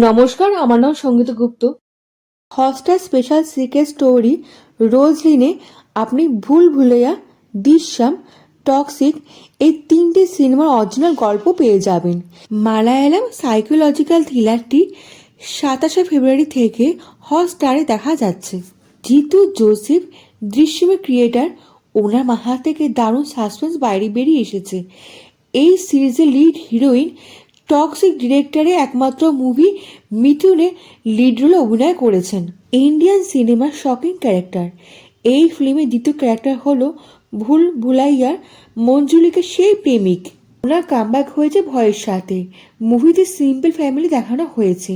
নমস্কার, আমার নাম সঙ্গীতা গুপ্ত। হটস্টার স্পেশাল সিক্রেট স্টোরি রোজলিনে আপনি ভুল ভুলাইয়া, দৃশ্যম, টক্সিক এই তিনটি সিনেমার অরিজিনাল গল্প পেয়ে যাবেন। মালায়ালাম সাইকোলজিক্যাল থ্রিলারটি 27শে ফেব্রুয়ারি থেকে হটস্টারে দেখা যাচ্ছে। জিতু জোসেফ দৃশ্যমের ক্রিয়েটার, ওনার মাথা থেকে দারুণ সাসপেন্স বাইরে বেরিয়ে এসেছে। এই সিরিজের লিড হিরোইন টক্সিক ডিরেক্টরে একমাত্র মুভি মিঠুনে লিড রোলে অভিনয় করেছেন। ইন্ডিয়ান সিনেমার শকিং ক্যারেক্টার। এই ফিল্মের দ্বিতীয় ক্যারেক্টার হলো ভুল ভুলাইয়ার মঞ্জুলিকা সেই প্রেমিক। ওনার কামব্যাক হয়েছে ভয়ের সাথে। মুভিতে সিম্পল ফ্যামিলি দেখানো হয়েছে,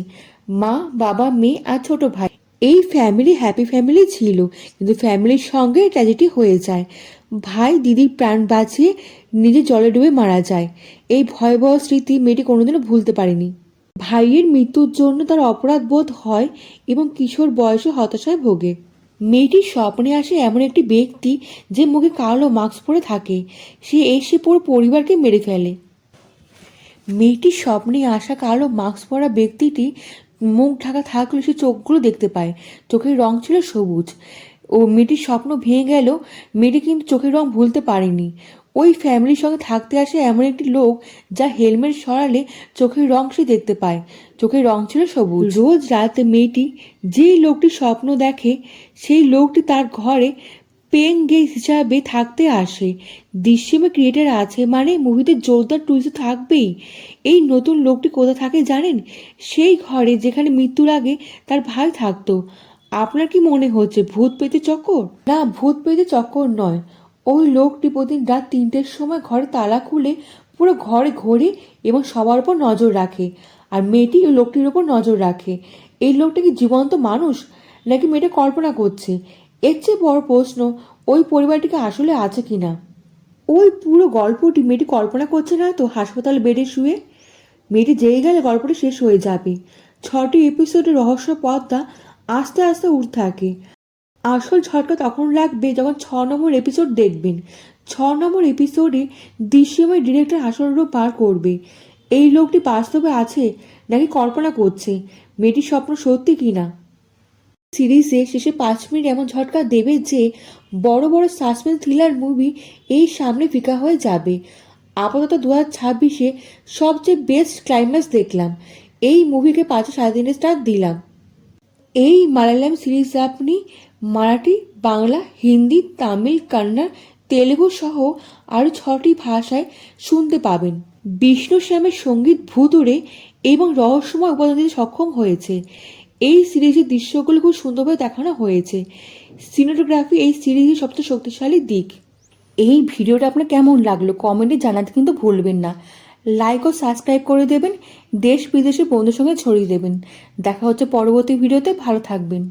মা, বাবা, মেয়ে আর ছোট ভাই। এই ফ্যামিলি হ্যাপি ফ্যামিলি ছিল, কিন্তু ফ্যামিলির সঙ্গে ট্র্যাজেডি হয়ে যায়। ভাই দিদির প্রাণ বাঁচিয়ে নিজে জলে ডুবে মারা যায়। এই ভয়াবহ স্মৃতি মেয়েটি কোনোদিনও ভুলতে পারেনি। ভাইয়ের মৃত্যুর জন্য তার অপরাধ বোধ হয় এবং কিশোর বয়সে হতাশায় ভোগে। মেয়েটির স্বপ্নে আসে এমন একটি ব্যক্তি যে মুখে কালো মাস্ক পরে থাকে। সে এসে পুরো পরিবারকে মেরে ফেলে। মেয়েটির স্বপ্নে আসা কালো মাস্ক পরা ব্যক্তিটি মুখ ঢাকা থাকলেও সে চোখগুলো দেখতে পায়। চোখের রং ছিল সবুজ। মেয়েটির স্বপ্ন ভেঙে গেল, মেয়েটি কিন্তু চোখের রং ভুলতে পারেনি। ওই ফ্যামিলির সঙ্গে থাকতে আসে এমন একটি লোক যা হেলমেট সরালে চোখের রং সে দেখতে পায়। চোখের রং ছিল সবুজ। রোজ রাতে মেয়েটি যেই লোকটি স্বপ্ন দেখে সেই লোকটি তার ঘরে পেইং গেস্ট হিসাবে থাকতে আসে। দৃশ্যমে ক্রিয়েটার আছে মানে মুভিতে জোরদার টুইস্ট থাকবেই। এই নতুন লোকটি কোথায় থাকে জানেন? সেই ঘরে যেখানে মৃত্যুর আগে তার ভাই থাকতো। আপনার কি মনে হচ্ছে ভূত পেতে চক্কর? না, ভূত পেতে চক্কর নয়। ওই লোকটি প্রতিদিন রাত 3টের সময় ঘরে তালা খুলে পুরো ঘরে ঘোরে এবং সবার উপর নজর রাখে। আর মেয়েটি ওই লোকটির উপর নজর রাখে। এই লোকটা কি জীবন্ত মানুষ নাকি মেয়েটা কল্পনা করছে? এর চেয়ে বড় প্রশ্ন, ওই পরিবারটিকে আসলে আছে কিনা। ওই পুরো গল্পটি মেয়েটি কল্পনা করছে না তো হাসপাতাল বেডে শুয়ে? মেয়েটি জেগে গেলে গল্পটি শেষ হয়ে যাবে। 6টি এপিসোডের রহস্য পথটা আস্তে আস্তে উঠতে থাকে। আসল ঝটকা তখন লাগবে যখন 6 নম্বর এপিসোড দেখবেন। 6 নম্বর এপিসোডে দৃশ্যময় ডিরেক্টর আসল রূপ পার করবে। এই লোকটি বাস্তবে আছে নাকি কল্পনা করছে, মেয়েটির স্বপ্ন সত্যি কিনা। সিরিজে শেষে 5 মিনিট এমন ঝটকা দেবে যে বড় বড় সাসপেন্স থ্রিলার মুভি এই সামনে ফিকা হয়ে যাবে। আপাতত 2026-এ সবচেয়ে বেস্ট ক্লাইম্যাক্স দেখলাম। এই মুভিকে 5.5 স্টার দিলাম। এই মালায়ালাম সিরিজ আপনি মারাঠি, বাংলা, হিন্দি, তামিল, কন্নড়, তেলেগু সহ আরও 6টি ভাষায় শুনতে পাবেন। বিষ্ণু শ্যামের সঙ্গীত ভুতুড়ে এবং রহস্যময় উপাদান দিতে সক্ষম হয়েছে। এই সিরিজের দৃশ্যগুলো খুব সুন্দরভাবে দেখানো হয়েছে। সিনেমাটোগ্রাফি এই সিরিজের সবচেয়ে শক্তিশালী দিক। এই ভিডিওটা আপনার কেমন লাগলো কমেন্টে জানাতে কিন্তু ভুলবেন না। লাইক ও সাবস্ক্রাইব করে দেবেন। দেশ বিদেশের বন্ধুর সঙ্গে ছড়িয়ে দেবেন। দেখা হচ্ছে পরবর্তী ভিডিওতে। ভালো থাকবেন।